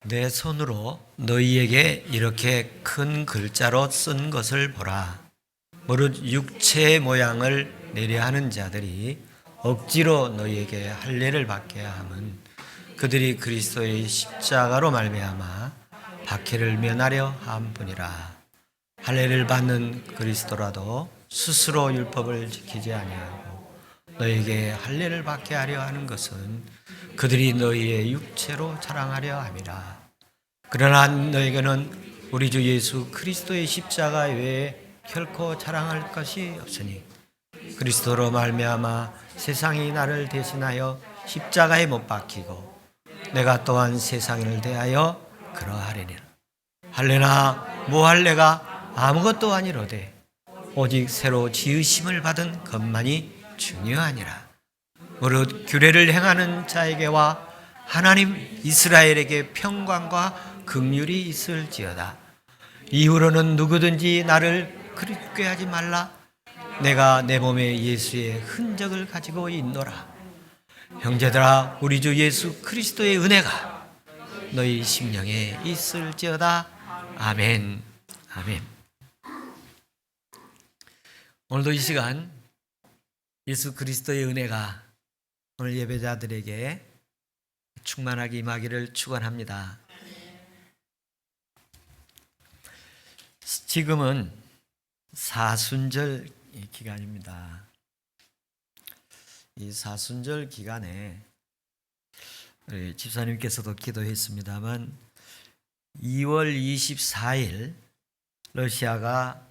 내 손으로 너희에게 이렇게 큰 글자로 쓴 것을 보라. 무릇 육체의 모양을 내려 하는 자들이 억지로 너희에게 할례를 받게 함은 그들이 그리스도의 십자가로 말미암아 박해를 면하려 함뿐이라. 할례를 받는 그리스도라도 스스로 율법을 지키지 아니하고 너희에게 할례를 받게 하려 하는 것은 그들이 너희의 육체로 자랑하려 함이라. 그러나 너희에게는 우리 주 예수 그리스도의 십자가 외에 결코 자랑할 것이 없으니 그리스도로 말미암아 세상이 나를 대신하여 십자가에 못 박히고 내가 또한 세상을 대하여 그러하리니라. 할례나 무할례가 아무것도 아니로되 오직 새로 지으심을 받은 것만이 중요하니라. 무릇 규례를 행하는 자에게와 하나님 이스라엘에게 평강과 긍휼이 있을지어다. 이후로는 누구든지 나를 그립게 하지 말라. 내가 내 몸에 예수의 흔적을 가지고 있노라. 형제들아, 우리 주 예수 그리스도의 은혜가 너희 심령에 있을지어다. 아멘. 아멘. 오늘도 이 시간 예수 그리스도의 은혜가 오늘 예배자들에게 충만하게 임하기를 축원합니다. 지금은 사순절 기간입니다. 이 사순절 기간에 우리 집사님께서도 기도했습니다만 2월 24일 러시아가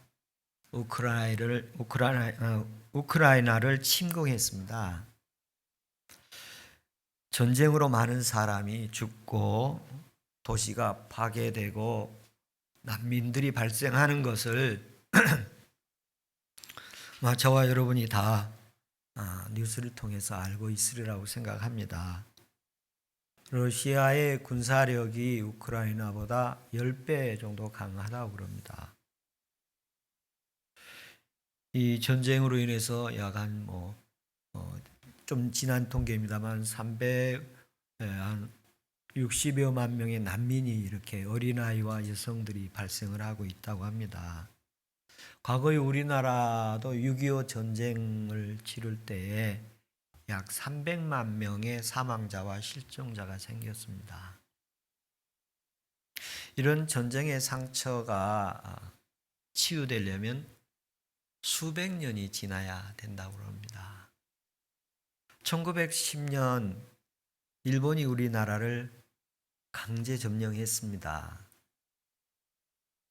우크라이나를 침공했습니다. 전쟁으로 많은 사람이 죽고 도시가 파괴되고 난민들이 발생하는 것을 저와 여러분이 다 뉴스를 통해서 알고 있으리라고 생각합니다. 러시아의 군사력이 우크라이나보다 10배 정도 강하다고 그럽니다. 이 전쟁으로 인해서 약 한 좀 지난 통계입니다만 360여만 명의 난민이 이렇게 어린아이와 여성들이 발생을 하고 있다고 합니다. 과거에 우리나라도 6.25 전쟁을 치를 때에 약 300만 명의 사망자와 실종자가 생겼습니다. 이런 전쟁의 상처가 치유되려면 수백 년이 지나야 된다고 합니다. 1910년 일본이 우리나라를 강제 점령했습니다.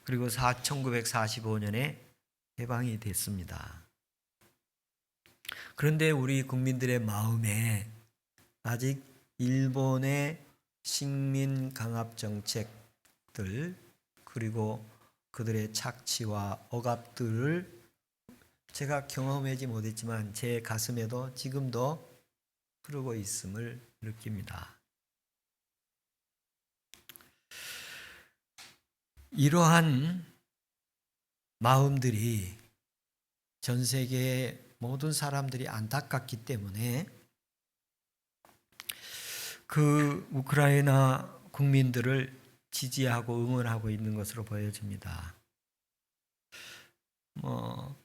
그리고 1945년에 해방이 됐습니다. 그런데 우리 국민들의 마음에 아직 일본의 식민 강압 정책들 그리고 그들의 착취와 억압들을 제가 경험하지 못했지만 제 가슴에도 지금도 흐르고 있음을 느낍니다. 이러한 마음들이 전 세계의 모든 사람들이 안타깝기 때문에 그 우크라이나 국민들을 지지하고 응원하고 있는 것으로 보여집니다.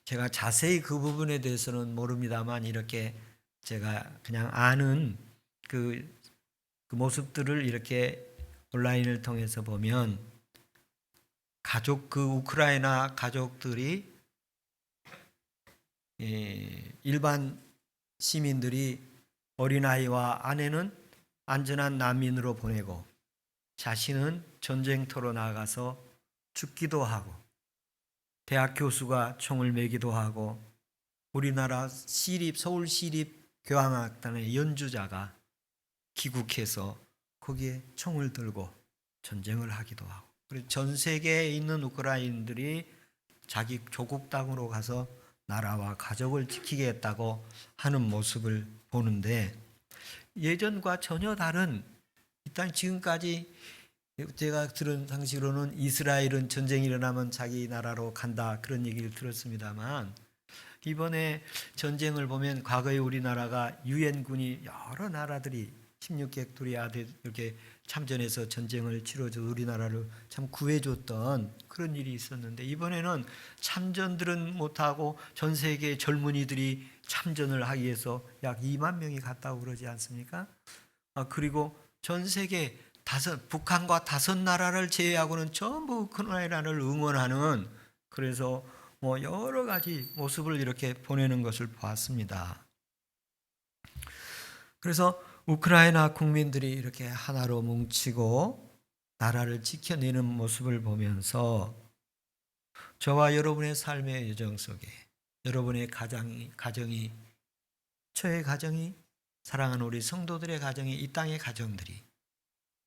제가 자세히 그 부분에 대해서는 모릅니다만 이렇게 제가 그냥 아는 그 모습들을 이렇게 온라인을 통해서 보면 그 우크라이나 가족들이 일반 시민들이 어린아이와 아내는 안전한 난민으로 보내고 자신은 전쟁터로 나가서 죽기도 하고 대학 교수가 총을 매기도 하고 우리나라 서울 시립 교향악단의 연주자가 귀국해서 거기에 총을 들고 전쟁을 하기도 하고 그리고 전 세계에 있는 우크라이나인들이 자기 조국 땅으로 가서 나라와 가족을 지키겠다고 하는 모습을 보는데 예전과 전혀 다른 일단 지금까지 제가 들은 상식으로는 이스라엘은 전쟁이 일어나면 자기 나라로 간다 그런 얘기를 들었습니다만 이번에 전쟁을 보면 과거에 우리나라가 유엔군이 여러 나라들이 16객 아들 이렇게 참전해서 전쟁을 치러줘 우리나라를 참 구해줬던 그런 일이 있었는데, 이번에는 참전들은 못하고 전 세계 젊은이들이 참전을 하기 위해서 약 2만 명이 갔다고 그러지 않습니까? 그리고 전 세계 북한과 5나라를 제외하고는 전부 우크라이나를 응원하는, 그래서 뭐 여러 가지 모습을 이렇게 보내는 것을 보았습니다. 그래서 우크라이나 국민들이 이렇게 하나로 뭉치고 나라를 지켜내는 모습을 보면서 저와 여러분의 삶의 여정 속에 여러분의 가정이 저의 가정이, 사랑하는 우리 성도들의 가정이, 이 땅의 가정들이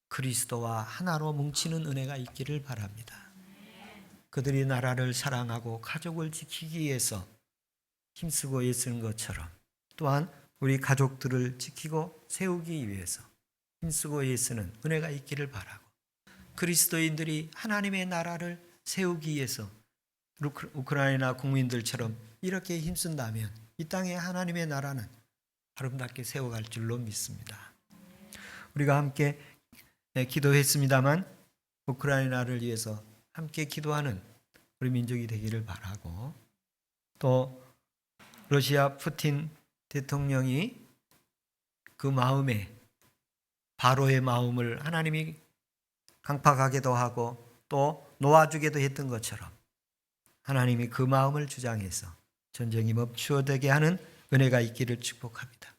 그리스도와 하나로 뭉치는 은혜가 있기를 바랍니다. 그들이 나라를 사랑하고 가족을 지키기 위해서 힘쓰고 애쓰는 것처럼, 또한 우리 가족들을 지키고 세우기 위해서 힘쓰고 애쓰는 은혜가 있기를 바라고, 그리스도인들이 하나님의 나라를 세우기 위해서 우크라이나 국민들처럼 이렇게 힘쓴다면 이 땅에 하나님의 나라는 아름답게 세워갈 줄로 믿습니다. 우리가 함께 기도했습니다만 우크라이나를 위해서 함께 기도하는 우리 민족이 되기를 바라고, 또 러시아 푸틴 대통령이 그 마음에, 바로의 마음을 하나님이 강팍하게도 하고 또 놓아주게도 했던 것처럼 하나님이 그 마음을 주장해서 전쟁이 멈추어되게 하는 은혜가 있기를 축복합니다.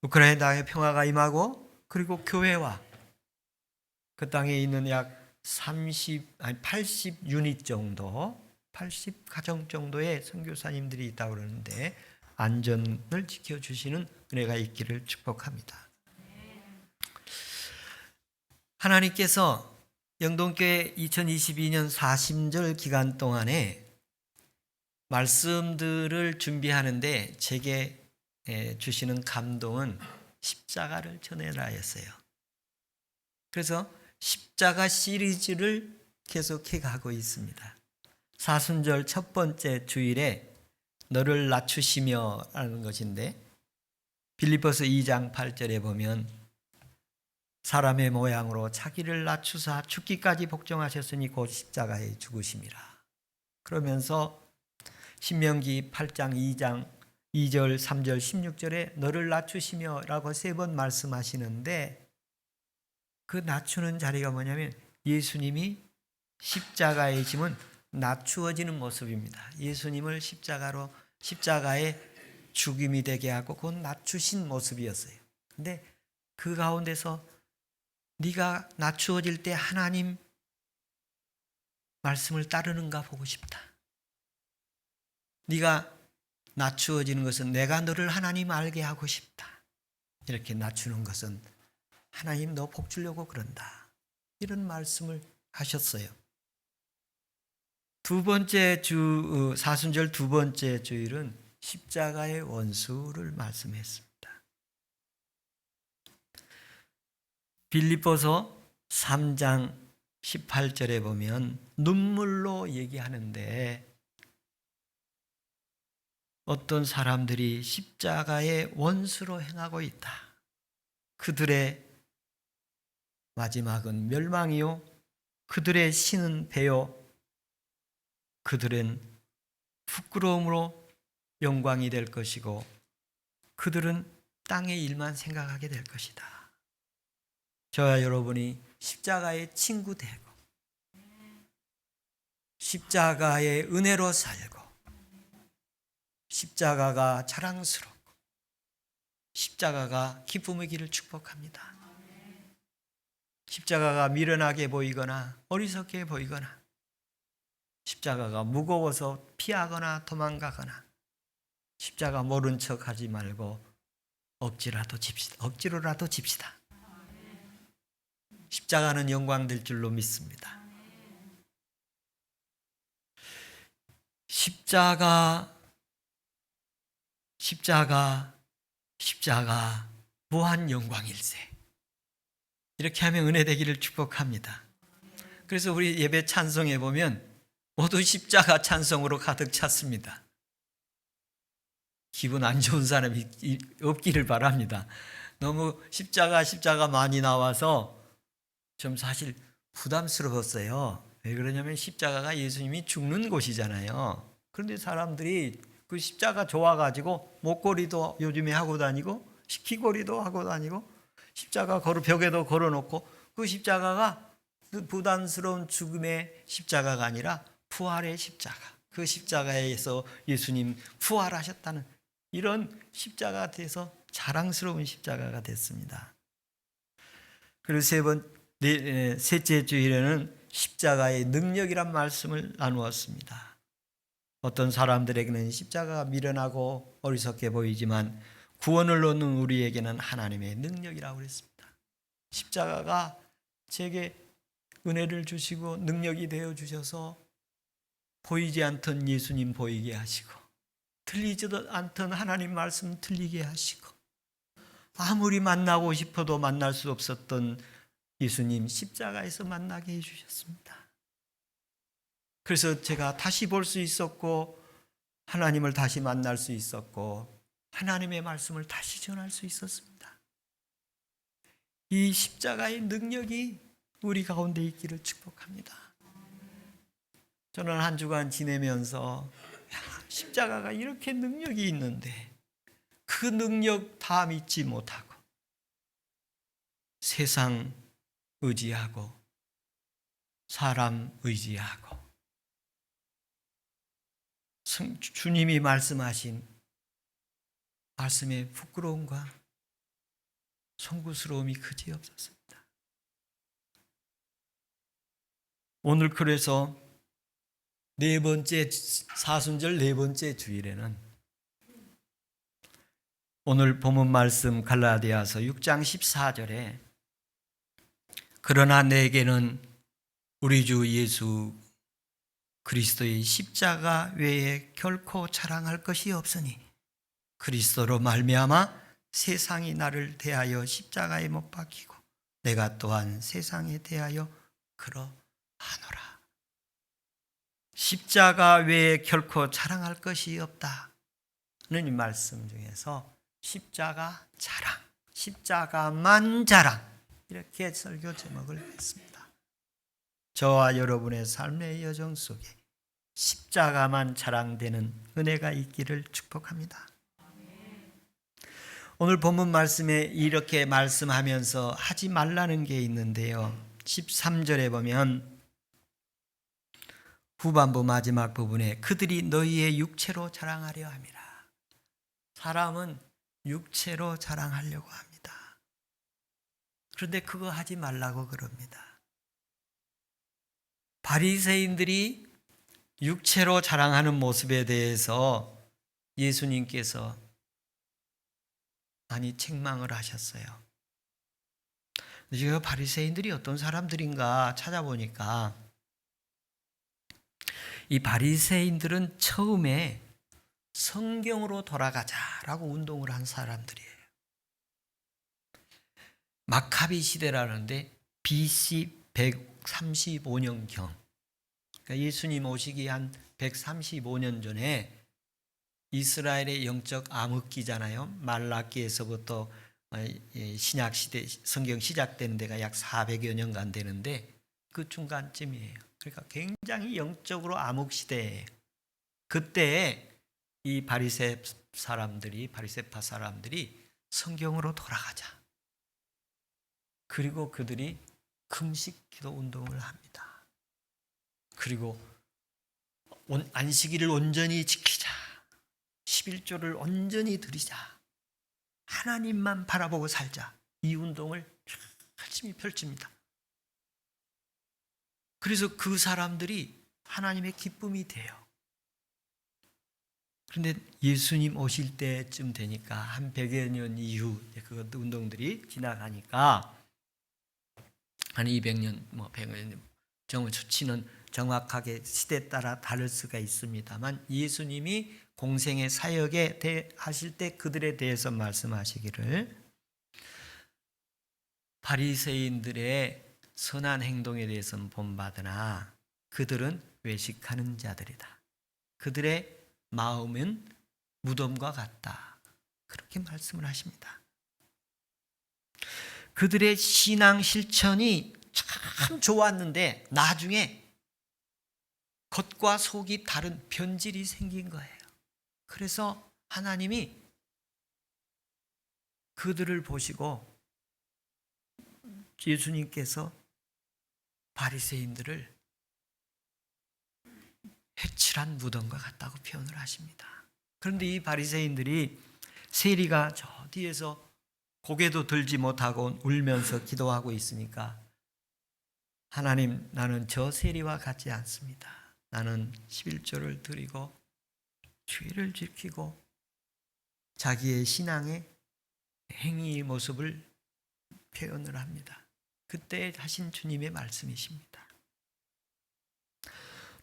우크라이나 땅에 평화가 임하고, 그리고 교회와 그 땅에 있는 약 80 유닛 정도, 80 가정 정도의 선교사님들이 있다고 그러는데 안전을 지켜주시는 은혜가 있기를 축복합니다. 하나님께서 영동교회 2022년 사심절 기간 동안에 말씀들을 준비하는데 제게 주시는 감동은 십자가를 전해라였어요. 그래서 십자가 시리즈를 계속해 가고 있습니다. 사순절 첫 번째 주일에 너를 낮추시며 라는 것인데, 빌립보서 2장 8절에 보면 사람의 모양으로 자기를 낮추사 죽기까지 복종하셨으니 곧 십자가에 죽으심이라. 그러면서 신명기 8장 2장 2절 3절 16절에 너를 낮추시며 라고 3번 말씀하시는데, 그 낮추는 자리가 뭐냐면 예수님이 십자가에 짐은 낮추어지는 모습입니다. 예수님을 십자가의 죽임이 되게 하고 곧 낮추신 모습이었어요. 근데 그 가운데서 네가 낮추어질 때 하나님 말씀을 따르는가 보고 싶다. 네가 낮추어지는 것은 내가 너를 하나님 알게 하고 싶다. 이렇게 낮추는 것은 하나님 너 복 주려고 그런다. 이런 말씀을 하셨어요. 두 번째 사순절 두 번째 주일은 십자가의 원수를 말씀했습니다. 빌립보서 3장 18절에 보면 눈물로 얘기하는데, 어떤 사람들이 십자가의 원수로 행하고 있다. 그들의 마지막은 멸망이요, 그들의 신은 배요, 그들은 부끄러움으로 영광이 될 것이고 그들은 땅의 일만 생각하게 될 것이다. 저와 여러분이 십자가의 친구 되고 십자가의 은혜로 살고 십자가가 자랑스럽고 십자가가 기쁨의 길을 축복합니다. 십자가가 미련하게 보이거나 어리석게 보이거나 십자가가 무거워서 피하거나 도망가거나 십자가 모른 척 하지 말고 억지로라도 집시다. 십자가는 영광될 줄로 믿습니다. 십자가 무한 영광일세. 이렇게 하면 은혜 되기를 축복합니다. 그래서 우리 예배 찬송에 보면 모두 십자가 찬송으로 가득 찼습니다. 기분 안 좋은 사람이 없기를 바랍니다. 너무 십자가 많이 나와서 좀 사실 부담스러웠어요. 왜 그러냐면 십자가가 예수님이 죽는 곳이잖아요. 그런데 사람들이 그 십자가 좋아가지고 목걸이도 요즘에 하고 다니고 귀걸이도 하고 다니고 십자가 벽에도 걸어놓고 그 십자가가 그 부담스러운 죽음의 십자가가 아니라 부활의 십자가, 그 십자가에서 예수님 부활하셨다는 이런 십자가가 돼서 자랑스러운 십자가가 됐습니다. 그리고 셋째 주일에는 십자가의 능력이란 말씀을 나누었습니다. 어떤 사람들에게는 십자가가 미련하고 어리석게 보이지만 구원을 얻는 우리에게는 하나님의 능력이라고 그랬습니다. 십자가가 제게 은혜를 주시고 능력이 되어 주셔서 보이지 않던 예수님 보이게 하시고 들리지도 않던 하나님 말씀 들리게 하시고 아무리 만나고 싶어도 만날 수 없었던 예수님 십자가에서 만나게 해주셨습니다. 그래서 제가 다시 볼 수 있었고 하나님을 다시 만날 수 있었고 하나님의 말씀을 다시 전할 수 있었습니다. 이 십자가의 능력이 우리 가운데 있기를 축복합니다. 저는 한 주간 지내면서 십자가가 이렇게 능력이 있는데 그 능력 다 믿지 못하고 세상 의지하고 사람 의지하고 주님이 말씀하신 말씀의 부끄러움과 송구스러움이 그지없었습니다. 오늘 그래서 사순절 네 번째 주일에는 오늘 본문 말씀 갈라디아서 6장 14절에 그러나 내게는 우리 주 예수 그리스도의 십자가 외에 결코 자랑할 것이 없으니 그리스도로 말미암아 세상이 나를 대하여 십자가에 못 박히고 내가 또한 세상에 대하여 그러하노라. 십자가 외에 결코 자랑할 것이 없다는 이 말씀 중에서 십자가 자랑, 십자가만 자랑 이렇게 설교 제목을 했습니다. 저와 여러분의 삶의 여정 속에 십자가만 자랑되는 은혜가 있기를 축복합니다. 오늘 본문 말씀에 이렇게 말씀하면서 하지 말라는 게 있는데요. 13절에 보면 후반부 마지막 부분에 그들이 너희의 육체로 자랑하려 함이라. 사람은 육체로 자랑하려고 합니다. 그런데 그거 하지 말라고 그럽니다. 바리새인들이 육체로 자랑하는 모습에 대해서 예수님께서 많이 책망을 하셨어요. 제가 바리새인들이 어떤 사람들인가 찾아보니까 이 바리새인들은 처음에 성경으로 돌아가자라고 운동을 한 사람들이에요. 마카비 시대라는데 BC 135년경, 그러니까 예수님 오시기 한 135년 전에 이스라엘의 영적 암흑기잖아요. 말라기에서부터 신약 시대 성경 시작되는 데가 약 400여 년간 되는데 그 중간쯤이에요. 그러니까 굉장히 영적으로 암흑 시대예요. 그때 이 바리새파 사람들이 성경으로 돌아가자. 그리고 그들이 금식 기도 운동을 합니다. 그리고 안식일을 온전히 지키자. 11조를 온전히 드리자. 하나님만 바라보고 살자. 이 운동을 열심히 펼칩니다. 그래서 그 사람들이 하나님의 기쁨이 돼요. 그런데 예수님 오실 때쯤 되니까 한 100여 년 이후 그 운동들이 지나가니까 한 200년, 100여 년 정말 수치는 정확하게 시대에 따라 다를 수가 있습니다만 예수님이 공생의 사역에 하실 때 그들에 대해서 말씀하시기를 바리새인들의 선한 행동에 대해서는 본받으나 그들은 외식하는 자들이다. 그들의 마음은 무덤과 같다. 그렇게 말씀을 하십니다. 그들의 신앙 실천이 참 좋았는데 나중에 겉과 속이 다른 변질이 생긴 거예요. 그래서 하나님이 그들을 보시고 예수님께서 바리새인들을 해칠한 무덤과 같다고 표현을 하십니다. 그런데 이 바리새인들이 세리가 저 뒤에서 고개도 들지 못하고 울면서 기도하고 있으니까 하나님, 나는 저 세리와 같지 않습니다. 나는 11조를 드리고 주의를 지키고 자기의 신앙의 행위의 모습을 표현을 합니다. 그때 하신 주님의 말씀이십니다.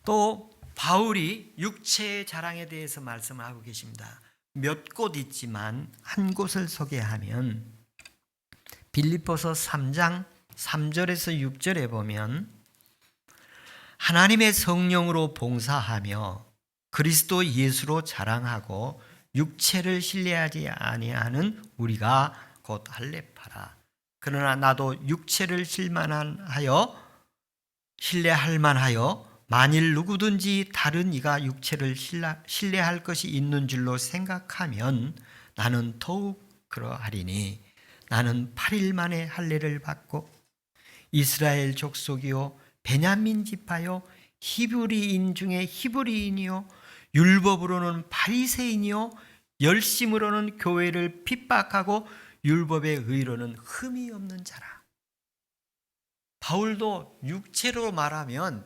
또 바울이 육체의 자랑에 대해서 말씀하고 계십니다. 몇 곳 있지만 한 곳을 소개하면 빌립보서 3장 3절에서 6절에 보면 하나님의 성령으로 봉사하며 그리스도 예수로 자랑하고 육체를 신뢰하지 아니하는 우리가 곧 할례파라. 그러나 나도 육체를 신뢰할 만하여 만일 누구든지 다른 이가 육체를 신뢰할 것이 있는 줄로 생각하면 나는 더욱 그러하리니 나는 8일 만에 할례를 받고 이스라엘 족속이요 베냐민 지파요 히브리인 중에 히브리인이요 율법으로는 바리새인이요 열심으로는 교회를 핍박하고 율법의 의로는 흠이 없는 자라. 바울도 육체로 말하면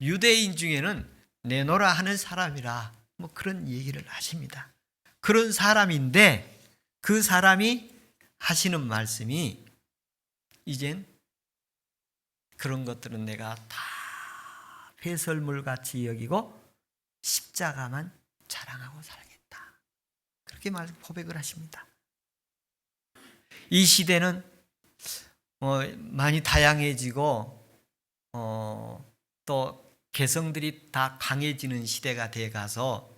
유대인 중에는 내노라 하는 사람이라 뭐 그런 얘기를 하십니다. 그런 사람인데 그 사람이 하시는 말씀이 이젠 그런 것들은 내가 다 배설물같이 여기고 십자가만 자랑하고 살겠다. 그렇게 고백을 하십니다. 이 시대는 많이 다양해지고 또 개성들이 다 강해지는 시대가 돼 가서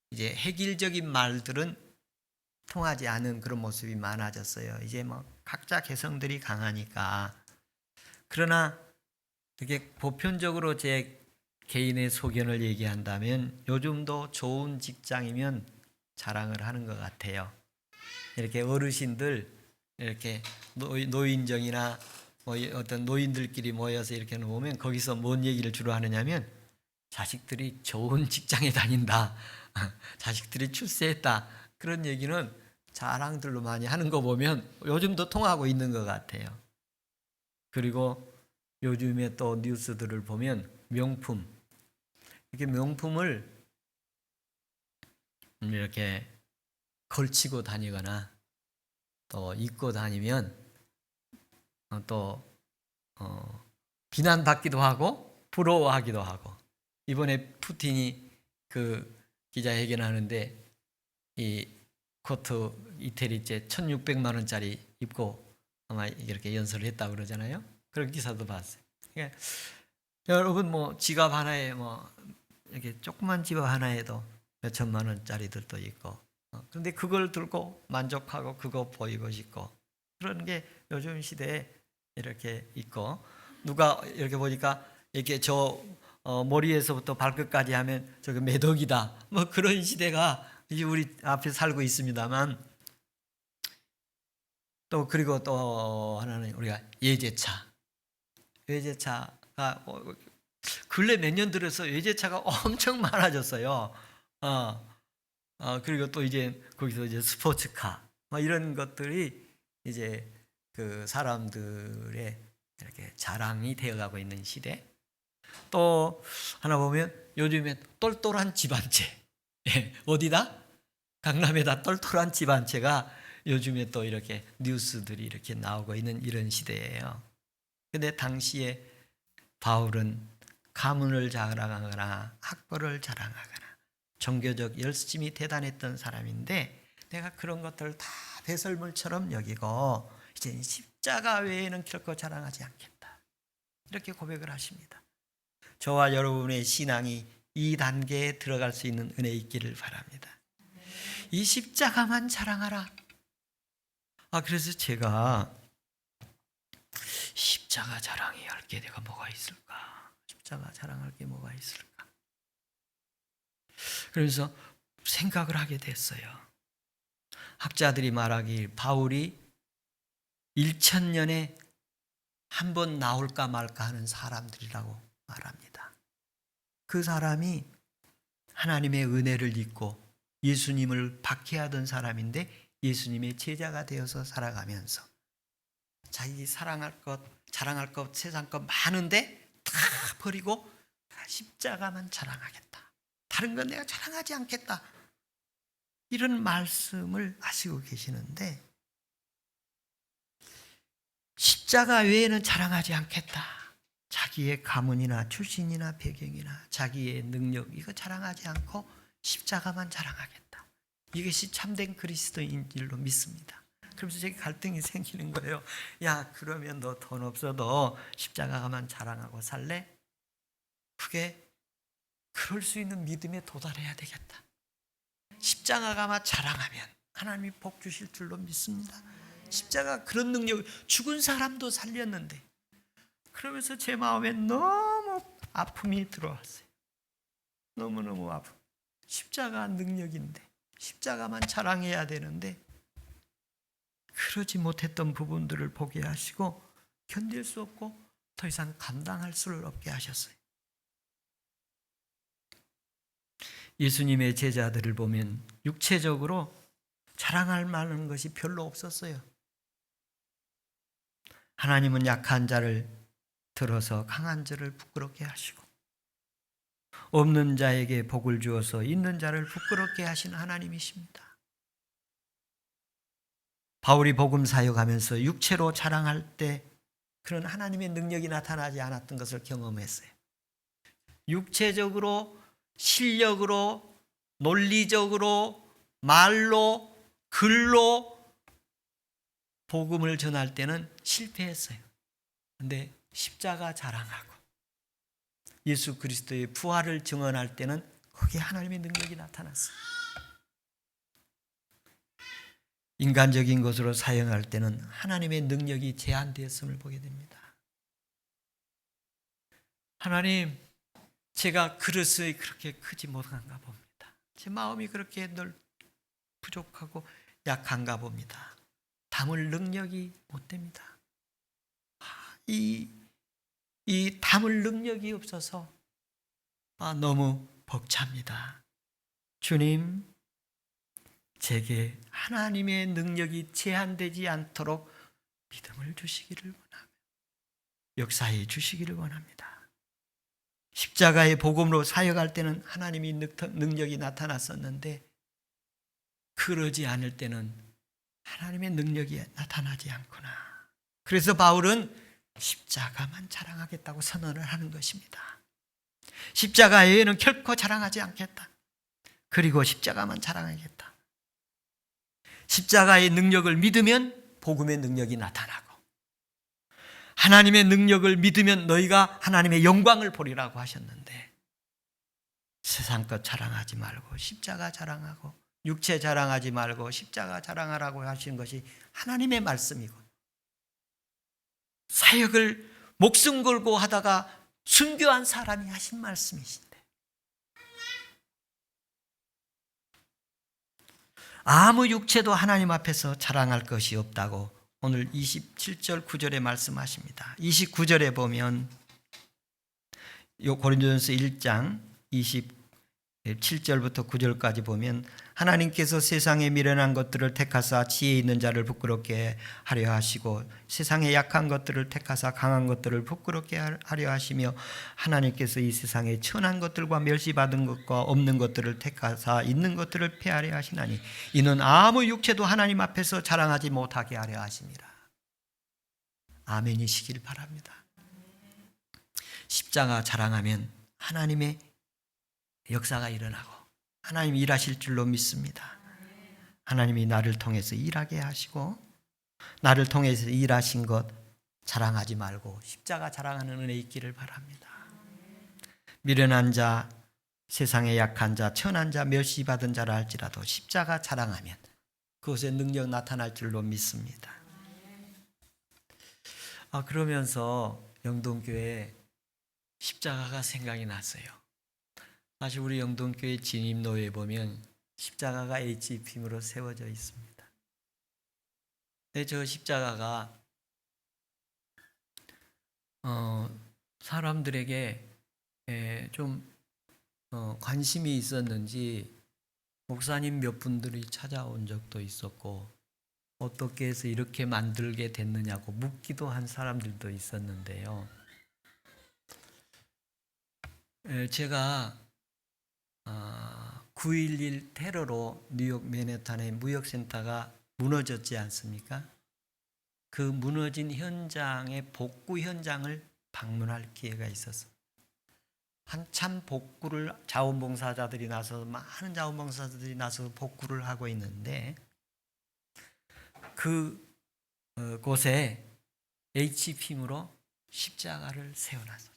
이제 획일적인 말들은 통하지 않은 그런 모습이 많아졌어요. 이제 뭐 각자 개성들이 강하니까. 그러나 이렇게 보편적으로 제 개인의 소견을 얘기한다면 요즘도 좋은 직장이면 자랑을 하는 것 같아요. 이렇게 어르신들 이렇게 노인정이나 뭐 어떤 노인들끼리 모여서 이렇게 보면 거기서 뭔 얘기를 주로 하느냐면 자식들이 좋은 직장에 다닌다. 자식들이 출세했다. 그런 얘기는 자랑들로 많이 하는 거 보면 요즘도 통하고 있는 것 같아요. 그리고 요즘에 또 뉴스들을 보면 명품, 이렇게 명품을 이렇게 걸치고 다니거나 또 입고 다니면 또 비난받기도 하고 부러워하기도 하고. 이번에 푸틴이 그 기자회견하는데 이 코트 이태리째 1,600만 원짜리 입고 아마 이렇게 연설을 했다고 그러잖아요. 그런 기사도 봤어요. 그러니까 여러분 뭐 지갑 하나에 뭐 이렇게 조그만 지갑 하나에도 몇 천만 원짜리들도 있고, 그런데 그걸 들고 만족하고 그거 보이고 싶고 그런 게 요즘 시대에 이렇게 있고, 누가 이렇게 보니까 이렇게 저 머리에서부터 발끝까지 하면 저게 매덕이다. 뭐 그런 시대가 이제 우리 앞에 살고 있습니다만, 또 그리고 또 하나는 우리가 외제차가 근래 몇 년 들어서 외제차가 엄청 많아졌어요. 그리고 또 이제 거기서 이제 스포츠카 뭐 이런 것들이 이제 그 사람들의 이렇게 자랑이 되어가고 있는 시대. 또 하나 보면 요즘에 똘똘한 집 한 채. 어디다? 강남에다 똘똘한 집 한 채가 요즘에 또 이렇게 뉴스들이 이렇게 나오고 있는 이런 시대예요. 근데 당시에 바울은 가문을 자랑하거나 학벌을 자랑하거나 종교적 열심히 대단했던 사람인데, 내가 그런 것들을 다 배설물처럼 여기고 이제 십자가 외에는 결코 자랑하지 않겠다. 이렇게 고백을 하십니다. 저와 여러분의 신앙이 이 단계에 들어갈 수 있는 은혜 있기를 바랍니다. 이 십자가만 자랑하라. 그래서 제가 십자가 자랑해야 할 게 내가 뭐가 있을까? 십자가 자랑할 게 뭐가 있을까? 그래서 생각을 하게 됐어요. 학자들이 말하길 바울이 1000년에 한 번 나올까 말까 하는 사람들이라고 말합니다. 그 사람이 하나님의 은혜를 잊고 예수님을 박해하던 사람인데 예수님의 제자가 되어서 살아가면서 자기 사랑할 것, 자랑할 것, 세상 것 많은데 다 버리고 십자가만 자랑하겠다. 다른 건 내가 자랑하지 않겠다. 이런 말씀을 하시고 계시는데 십자가 외에는 자랑하지 않겠다. 자기의 가문이나 출신이나 배경이나 자기의 능력 이거 자랑하지 않고 십자가만 자랑하겠다. 이것이 참된 그리스도인 줄로 믿습니다. 그러면서 제게 갈등이 생기는 거예요. 야, 그러면 너 돈 없어도 십자가만 자랑하고 살래? 그게 그럴 수 있는 믿음에 도달해야 되겠다. 십자가만 자랑하면 하나님이 복 주실 줄로 믿습니다. 십자가 그런 능력, 죽은 사람도 살렸는데 그러면서 제 마음에 너무 아픔이 들어왔어요. 너무너무 아픔. 십자가 능력인데 십자가만 자랑해야 되는데 그러지 못했던 부분들을 보게 하시고 견딜 수 없고 더 이상 감당할 수 없게 하셨어요. 예수님의 제자들을 보면 육체적으로 자랑할 만한 것이 별로 없었어요. 하나님은 약한 자를 들어서 강한 자를 부끄럽게 하시고 없는 자에게 복을 주어서 있는 자를 부끄럽게 하신 하나님이십니다. 바울이 복음 사역하면서 육체로 자랑할 때 그런 하나님의 능력이 나타나지 않았던 것을 경험했어요. 육체적으로, 실력으로, 논리적으로, 말로, 글로 복음을 전할 때는 실패했어요. 그런데 십자가 자랑하고 예수 그리스도의 부활을 증언할 때는 거기에 하나님의 능력이 나타났어요. 인간적인 것으로 사용할 때는 하나님의 능력이 제한되었음을 보게 됩니다. 하나님, 제가 그릇이 그렇게 크지 못한가 봅니다. 제 마음이 그렇게 늘 부족하고 약한가 봅니다. 담을 능력이 못 됩니다. 이 담을 능력이 없어서 너무 벅찹니다. 주님, 제게 하나님의 능력이 제한되지 않도록 믿음을 주시기를 원하며 역사해 주시기를 원합니다. 십자가의 복음으로 사역할 때는 하나님의 능력이 나타났었는데 그러지 않을 때는 하나님의 능력이 나타나지 않구나. 그래서 바울은 십자가만 자랑하겠다고 선언을 하는 것입니다. 십자가 외에는 결코 자랑하지 않겠다. 그리고 십자가만 자랑하겠다. 십자가의 능력을 믿으면 복음의 능력이 나타나고 하나님의 능력을 믿으면 너희가 하나님의 영광을 보리라고 하셨는데 세상 것 자랑하지 말고 십자가 자랑하고 육체 자랑하지 말고 십자가 자랑하라고 하신 것이 하나님의 말씀이고 사역을 목숨 걸고 하다가 순교한 사람이 하신 말씀이신데 아무 육체도 하나님 앞에서 자랑할 것이 없다고 오늘 27절 9절에 말씀하십니다. 29절에 보면 고린도전서 1장 27절부터 9절까지 보면 하나님께서 세상에 미련한 것들을 택하사 지혜 있는 자를 부끄럽게 하려 하시고 세상에 약한 것들을 택하사 강한 것들을 부끄럽게 하려 하시며 하나님께서 이 세상에 천한 것들과 멸시받은 것과 없는 것들을 택하사 있는 것들을 폐하려 하시나니 이는 아무 육체도 하나님 앞에서 자랑하지 못하게 하려 하심이라. 아멘이시길 바랍니다. 십자가 자랑하면 하나님의 역사가 일어나고 하나님이 일하실 줄로 믿습니다. 하나님이 나를 통해서 일하게 하시고 나를 통해서 일하신 것 자랑하지 말고 십자가 자랑하는 은혜 있기를 바랍니다. 미련한 자, 세상에 약한 자, 천한 자, 멸시받은 자라 할지라도 십자가 자랑하면 그것의 능력 나타날 줄로 믿습니다. 그러면서 영동교회 십자가가 생각이 났어요. 사실 우리 영동교회 진입로에 보면 십자가가 HP임으로 세워져 있습니다. 근데 저 십자가가 사람들에게 좀 관심이 있었는지 목사님 몇 분들이 찾아온 적도 있었고, 어떻게 해서 이렇게 만들게 됐느냐고 묻기도 한 사람들도 있었는데요. 제가 9.11 테러로 뉴욕 맨해튼의 무역센터가 무너졌지 않습니까? 그 무너진 현장의 복구 현장을 방문할 기회가 있었습니다. 한참 복구를 자원봉사자들이 나서 많은 자원봉사자들이 나서 복구를 하고 있는데 그 곳에 HP임으로 십자가를 세워놨어요.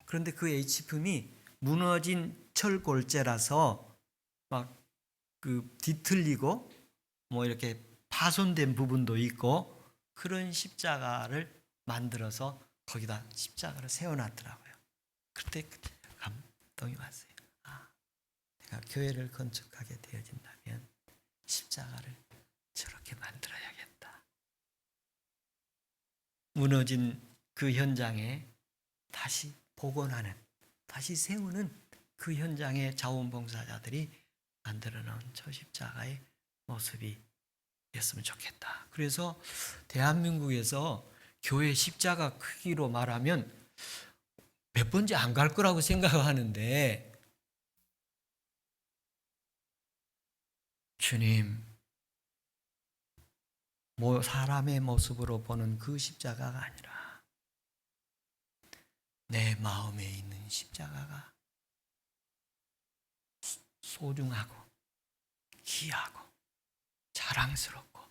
그런데 그 HP임이 무너진 철골재라서 막 그 뒤틀리고 뭐 이렇게 파손된 부분도 있고 그런 십자가를 만들어서 거기다 십자가를 세워놨더라고요. 그때 감동이 왔어요. 내가 교회를 건축하게 되어진다면 십자가를 저렇게 만들어야겠다. 무너진 그 현장에 다시 복원하는, 다시 세우는 그 현장에 자원봉사자들이 만들어 놓은 저 십자가의 모습이 였으면 좋겠다. 그래서 대한민국에서 교회 십자가 크기로 말하면 몇 번째 안 갈 거라고 생각하는데, 주님, 사람의 모습으로 보는 그 십자가가 아니라 내 마음에 있는 십자가가 소중하고 귀하고 자랑스럽고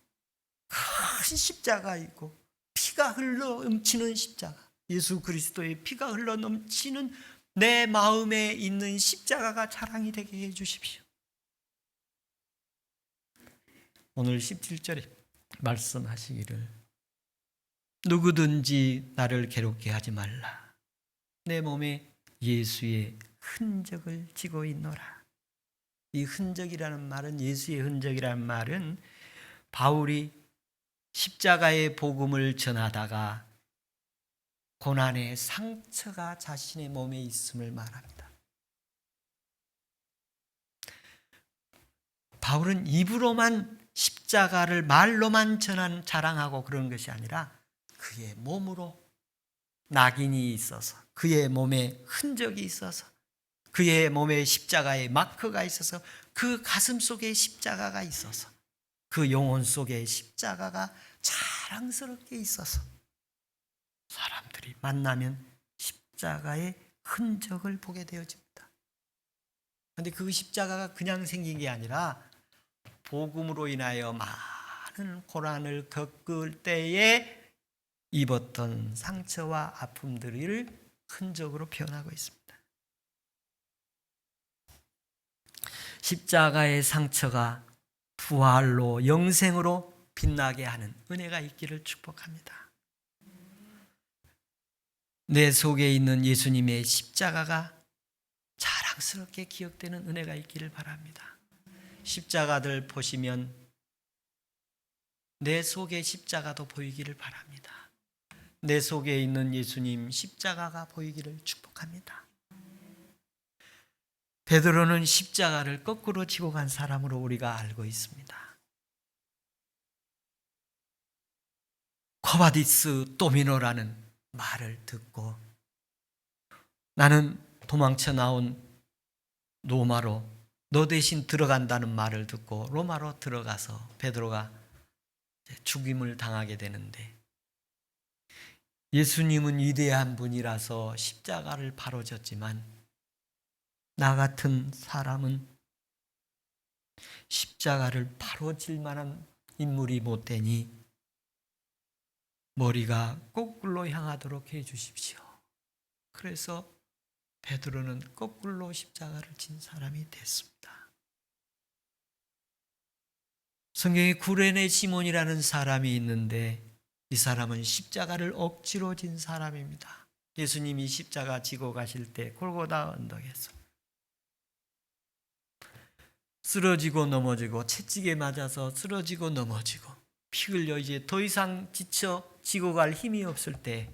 큰 십자가 있고 피가 흘러 넘치는 십자가, 예수 그리스도의 피가 흘러 넘치는 내 마음에 있는 십자가가 자랑이 되게 해 주십시오. 오늘 17절에 말씀하시기를 누구든지 나를 괴롭게 하지 말라. 내 몸에 예수의 흔적을 지고 있노라. 이 흔적이라는 말은, 예수의 흔적이라는 말은 바울이 십자가의 복음을 전하다가 고난의 상처가 자신의 몸에 있음을 말합니다. 바울은 입으로만 십자가를 말로만 자랑하고 그런 것이 아니라 그의 몸으로 낙인이 있어서, 그의 몸에 흔적이 있어서, 그의 몸에 십자가의 마크가 있어서, 그 가슴 속에 십자가가 있어서, 그 영혼 속에 십자가가 자랑스럽게 있어서 사람들이 만나면 십자가의 흔적을 보게 되어집니다. 그런데 그 십자가가 그냥 생긴 게 아니라 복음으로 인하여 많은 고난을 겪을 때에 입었던 상처와 아픔들을 흔적으로 표현하고 있습니다. 십자가의 상처가 부활로 영생으로 빛나게 하는 은혜가 있기를 축복합니다. 내 속에 있는 예수님의 십자가가 자랑스럽게 기억되는 은혜가 있기를 바랍니다. 십자가들 보시면 내 속에 십자가도 보이기를 바랍니다. 내 속에 있는 예수님 십자가가 보이기를 축복합니다. 베드로는 십자가를 거꾸로 지고 간 사람으로 우리가 알고 있습니다. 코바디스 도미노라는 말을 듣고 나는 도망쳐 나온 로마로 너 대신 들어간다는 말을 듣고 로마로 들어가서 베드로가 죽임을 당하게 되는데, 예수님은 위대한 분이라서 십자가를 바로 졌지만 나 같은 사람은 십자가를 바로 질 만한 인물이 못 되니 머리가 거꾸로 향하도록 해 주십시오. 그래서 베드로는 거꾸로 십자가를 진 사람이 됐습니다. 성경에 구레네 시몬이라는 사람이 있는데 이 사람은 십자가를 억지로 진 사람입니다. 예수님이 십자가 지고 가실 때 골고다 언덕에서 쓰러지고 넘어지고 채찍에 맞아서 쓰러지고 넘어지고 피 흘려 이제 더 이상 지쳐 지고 갈 힘이 없을 때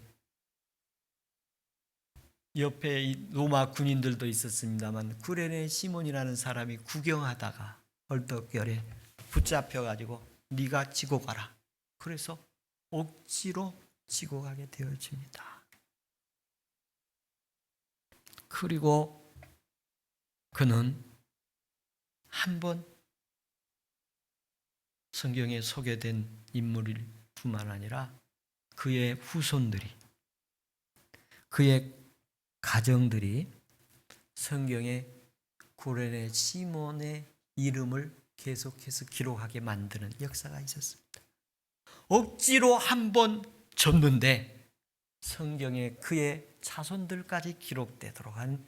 옆에 로마 군인들도 있었습니다만 구레네 시몬이라는 사람이 구경하다가 얼떨결에 붙잡혀가지고 네가 지고 가라. 그래서 억지로 지고 가게 되어집니다. 그리고 그는 한 번 성경에 소개된 인물일 뿐만 아니라 그의 후손들이, 그의 가정들이 성경에 구레네 시몬의 이름을 계속해서 기록하게 만드는 역사가 있었습니다. 억지로 한 번 졌는데 성경에 그의 자손들까지 기록되도록 한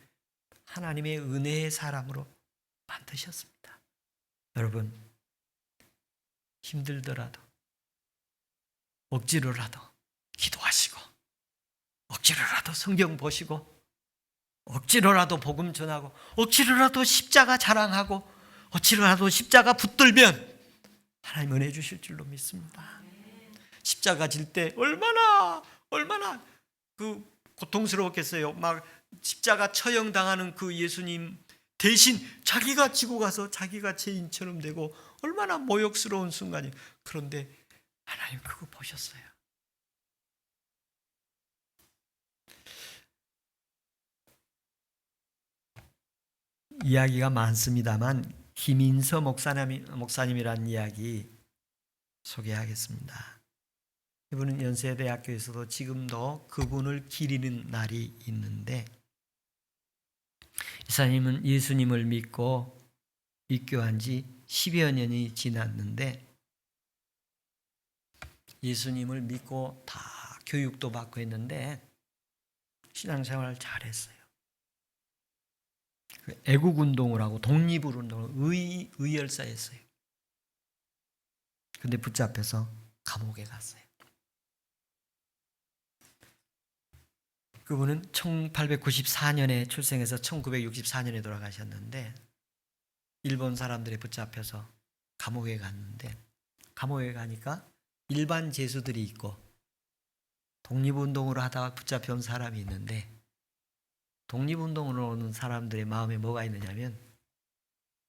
하나님의 은혜의 사람으로 만드셨습니다. 여러분, 힘들더라도 억지로라도 기도하시고 억지로라도 성경 보시고 억지로라도 복음 전하고 억지로라도 십자가 자랑하고 억지로라도 십자가 붙들면 하나님 은혜 주실 줄로 믿습니다. 십자가 질 때 얼마나 그 고통스러웠겠어요. 막 십자가 처형당하는 그 예수님 대신 자기가 지고 가서 자기가 죄인처럼 되고 얼마나 모욕스러운 순간이에요. 그런데 하나님 그거 보셨어요. 이야기가 많습니다만 김인서 목사님이라는 이야기 소개하겠습니다. 이분은 연세대학교에서도 지금도 그분을 기리는 날이 있는데, 이사님은 예수님을 믿고 입교한 지 10여 년이 지났는데 예수님을 믿고 다 교육도 받고 했는데 신앙생활을 잘했어요. 애국운동을 하고 독립운동을 의열사였어요. 근데 붙잡혀서 감옥에 갔어요. 그분은 1894년에 출생해서 1964년에 돌아가셨는데 일본 사람들에 붙잡혀서 감옥에 갔는데, 감옥에 가니까 일반 죄수들이 있고 독립운동을 하다가 붙잡혀온 사람이 있는데, 독립운동으로 오는 사람들의 마음에 뭐가 있느냐면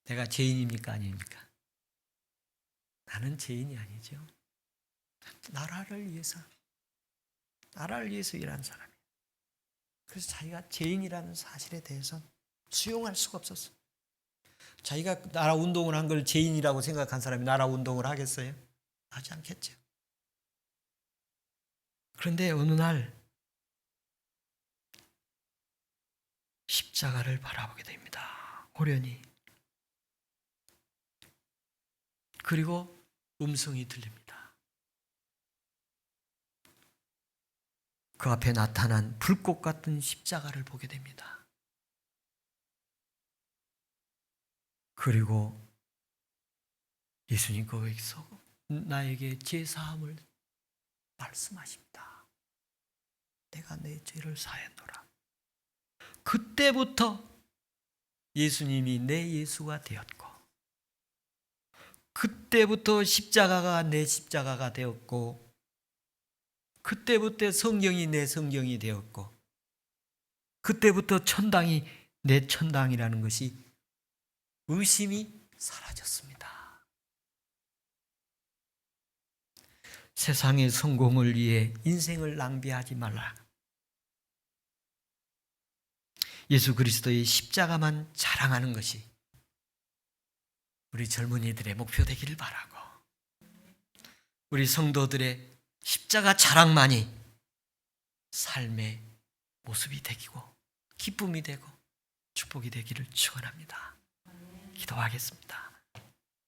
내가 죄인입니까 아닙니까? 나는 죄인이 아니죠. 나라를 위해서 일한 사람이에요. 그래서 자기가 죄인이라는 사실에 대해서 수용할 수가 없었어요. 자기가 나라 운동을 한 걸 죄인이라고 생각한 사람이 나라 운동을 하겠어요? 하지 않겠죠. 그런데 어느 날 십자가를 바라보게 됩니다. 호련히. 그리고 음성이 들립니다. 그 앞에 나타난 불꽃 같은 십자가를 보게 됩니다. 그리고 예수님 거기서 나에게 제사함을 말씀하십니다. 내가 내 죄를 사했노라. 그때부터 예수님이 내 예수가 되었고, 그때부터 십자가가 내 십자가가 되었고, 그때부터 성경이 내 성경이 되었고, 그때부터 천당이 내 천당이라는 것이 의심이 사라졌습니다. 세상의 성공을 위해 인생을 낭비하지 말라. 예수 그리스도의 십자가만 자랑하는 것이 우리 젊은이들의 목표 되기를 바라고, 우리 성도들의 십자가 자랑만이 삶의 모습이 되고 기쁨이 되고 축복이 되기를 축원합니다. 기도하겠습니다.